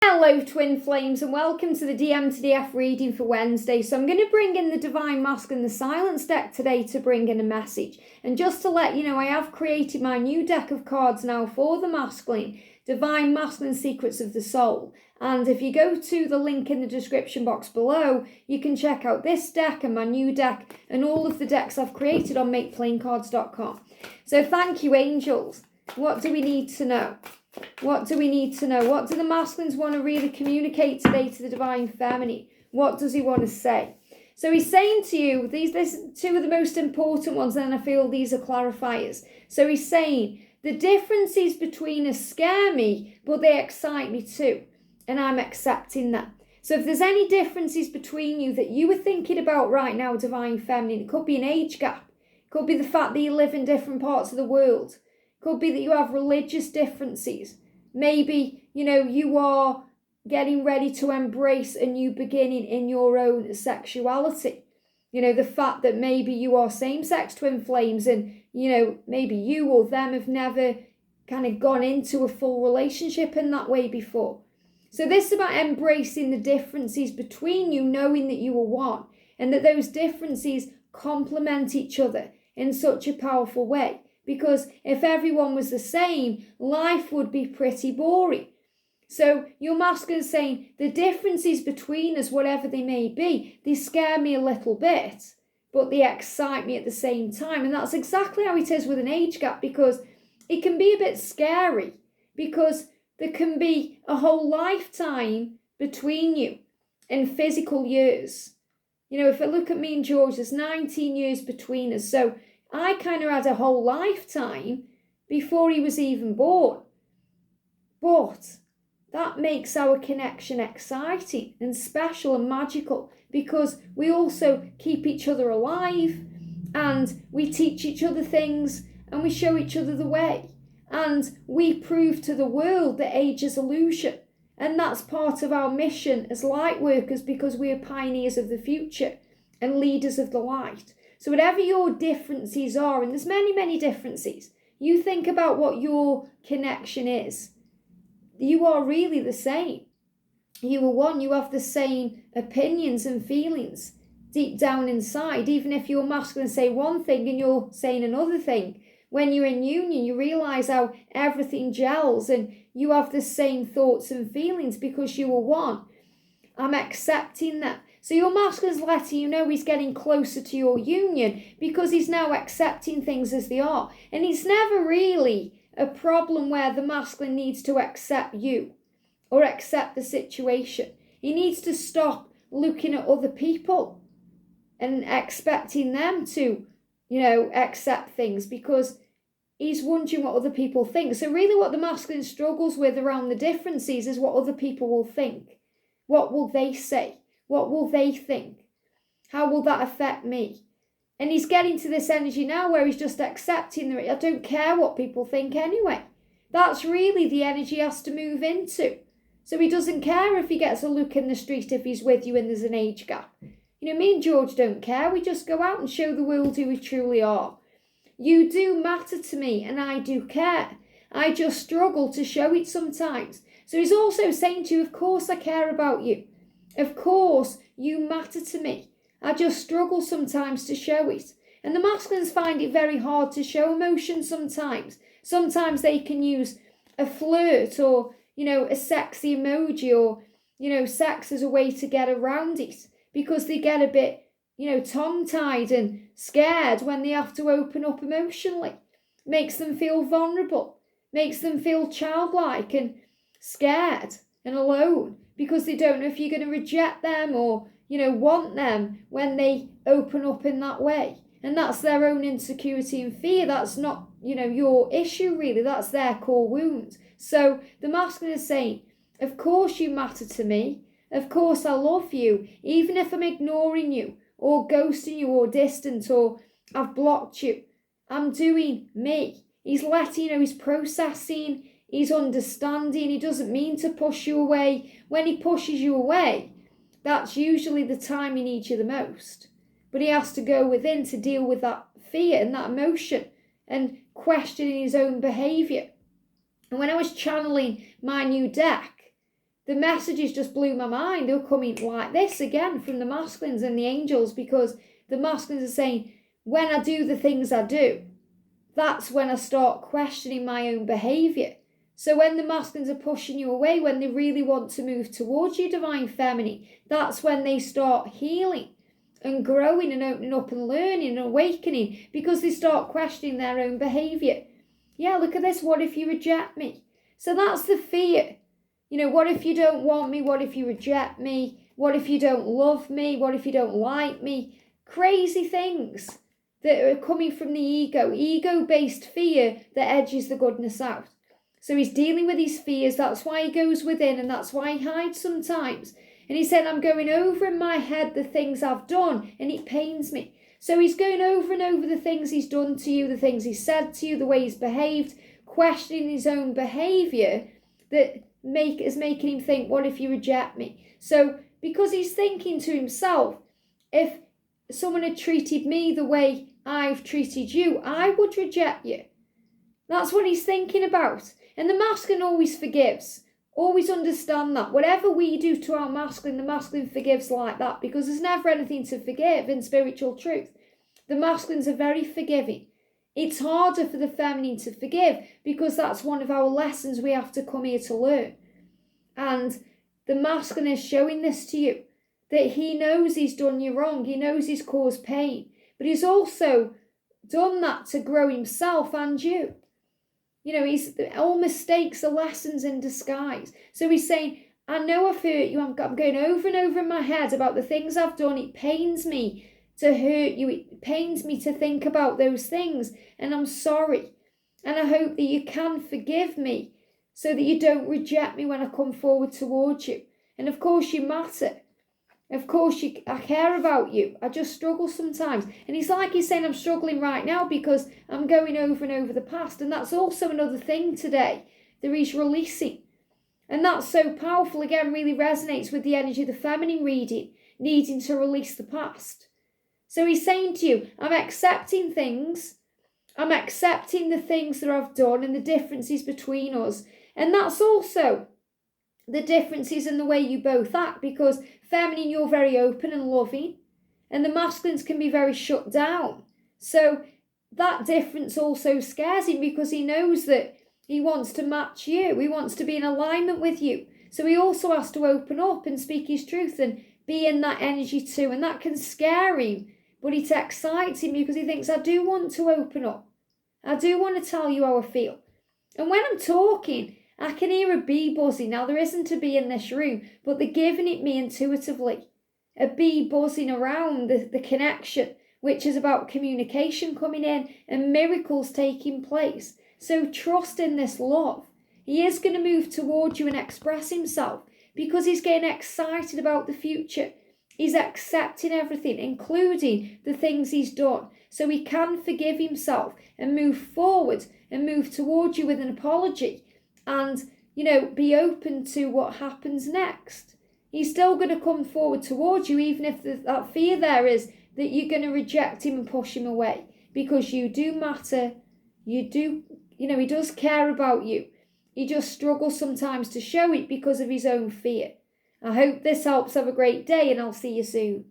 Hello twin flames and welcome to the DM to DF reading for Wednesday. So I'm going to bring in the Divine Masculine, the Silence deck today to bring in a message. And just to let you know, I have created my new deck of cards now for the masculine, Divine Masculine Secrets of the Soul. And if you go to the link in the description box below, you can check out this deck and my new deck and all of the decks I've created on makeplayingcards.com. So thank you, angels. What do we need to know? What do we need to know? What do the masculines want to really communicate today to the divine feminine? What does he want to say? So he's saying to you, these two of the most important ones, and I feel these are clarifiers. So he's saying, the differences between us scare me, but they excite me too. And I'm accepting that. So if there's any differences between you that you are thinking about right now, divine feminine, it could be an age gap. It could be the fact that you live in different parts of the world. Could be that you have religious differences. Maybe, you are getting ready to embrace a new beginning in your own sexuality. The fact that maybe you are same-sex twin flames and, maybe you or them have never kind of gone into a full relationship in that way before. So this is about embracing the differences between you, knowing that you are one and that those differences complement each other in such a powerful way. Because if everyone was the same, life would be pretty boring. So your masculine is saying the differences between us, whatever they may be, they scare me a little bit, but they excite me at the same time. And that's exactly how it is with an age gap, because it can be a bit scary because there can be a whole lifetime between you in physical years. If I look at me and George, there's 19 years between us. So I kind of had a whole lifetime before he was even born. But that makes our connection exciting and special and magical because we also keep each other alive and we teach each other things and we show each other the way. And we prove to the world that age is illusion. And that's part of our mission as light workers because we are pioneers of the future and leaders of the light. So whatever your differences are, and there's many, many differences, you think about what your connection is. You are really the same. You are one. You have the same opinions and feelings deep down inside. Even if you're masculine say one thing and you're saying another thing, when you're in union, you realise how everything gels and you have the same thoughts and feelings because you are one. I'm accepting that. So your masculine's letting you know he's getting closer to your union because he's now accepting things as they are. And it's never really a problem where the masculine needs to accept you or accept the situation. He needs to stop looking at other people and expecting them to, accept things because he's wondering what other people think. So really what the masculine struggles with around the differences is what other people will think. What will they say? What will they think? How will that affect me? And he's getting to this energy now where he's just accepting that I don't care what people think anyway. That's really the energy he has to move into. So he doesn't care if he gets a look in the street if he's with you and there's an age gap. Me and George don't care. We just go out and show the world who we truly are. You do matter to me and I do care. I just struggle to show it sometimes. So he's also saying to you, of course I care about you. Of course, you matter to me. I just struggle sometimes to show it. And the masculines find it very hard to show emotion sometimes. Sometimes they can use a flirt or, a sexy emoji or, sex as a way to get around it because they get a bit, tongue-tied and scared when they have to open up emotionally. Makes them feel vulnerable. Makes them feel childlike and scared and alone. Because they don't know if you're going to reject them or, want them when they open up in that way. And that's their own insecurity and fear. That's not, your issue really. That's their core wound. So the masculine is saying, of course you matter to me. Of course I love you. Even if I'm ignoring you or ghosting you or distant or I've blocked you. I'm doing me. He's letting you know he's processing. He's understanding. He doesn't mean to push you away. When he pushes you away, that's usually the time he needs you the most. But he has to go within to deal with that fear and that emotion and questioning his own behaviour. And when I was channeling my new deck, the messages just blew my mind. They were coming like this again from the masculines and the angels, because the masculines are saying, when I do the things I do, that's when I start questioning my own behaviour. So when the masculines are pushing you away, when they really want to move towards you, divine feminine, that's when they start healing and growing and opening up and learning and awakening, because they start questioning their own behaviour. Yeah, look at this. What if you reject me? So that's the fear. What if you don't want me? What if you reject me? What if you don't love me? What if you don't like me? Crazy things that are coming from the ego-based fear that edges the goodness out. So he's dealing with his fears. That's why he goes within, and that's why he hides sometimes. And he said, I'm going over in my head the things I've done, and it pains me. So he's going over and over the things he's done to you, the things he's said to you, the way he's behaved, questioning his own behaviour that is making him think, what if you reject me? So because he's thinking to himself, if someone had treated me the way I've treated you, I would reject you. That's what he's thinking about. And the masculine always forgives. Always understand that. Whatever we do to our masculine, the masculine forgives like that, because there's never anything to forgive in spiritual truth. The masculines are very forgiving. It's harder for the feminine to forgive, because that's one of our lessons we have to come here to learn. And the masculine is showing this to you, that he knows he's done you wrong. He knows he's caused pain. But he's also done that to grow himself and you. All mistakes are lessons in disguise. So he's saying, I know I've hurt you. I'm going over and over in my head about the things I've done. It pains me to hurt you. It pains me to think about those things. And I'm sorry. And I hope that you can forgive me, so that you don't reject me when I come forward towards you. And of course you matter. Of course I care about you. I just struggle sometimes. And he's saying, I'm struggling right now because I'm going over and over the past. And that's also another thing today that he's releasing. And that's so powerful. Again, really resonates with the energy of the feminine reading, needing to release the past. So he's saying to you, I'm accepting things. I'm accepting the things that I've done and the differences between us. And that's also the differences in the way you both act, because feminine, you're very open and loving, and the masculines can be very shut down. So that difference also scares him, because he knows that he wants to match you. He wants to be in alignment with you. So he also has to open up and speak his truth and be in that energy too. And that can scare him, but it excites him, because he thinks, I do want to open up. I do want to tell you how I feel. And when I'm talking, I can hear a bee buzzing. Now, there isn't a bee in this room, but they're giving it me intuitively. A bee buzzing around the connection, which is about communication coming in and miracles taking place. So trust in this love. He is going to move towards you and express himself, because he's getting excited about the future. He's accepting everything, including the things he's done. So he can forgive himself and move forward and move towards you with an apology. And, be open to what happens next. He's still going to come forward towards you, even if that fear there is that you're going to reject him and push him away. Because you do matter. You do, he does care about you. He just struggles sometimes to show it because of his own fear. I hope this helps. Have a great day, and I'll see you soon.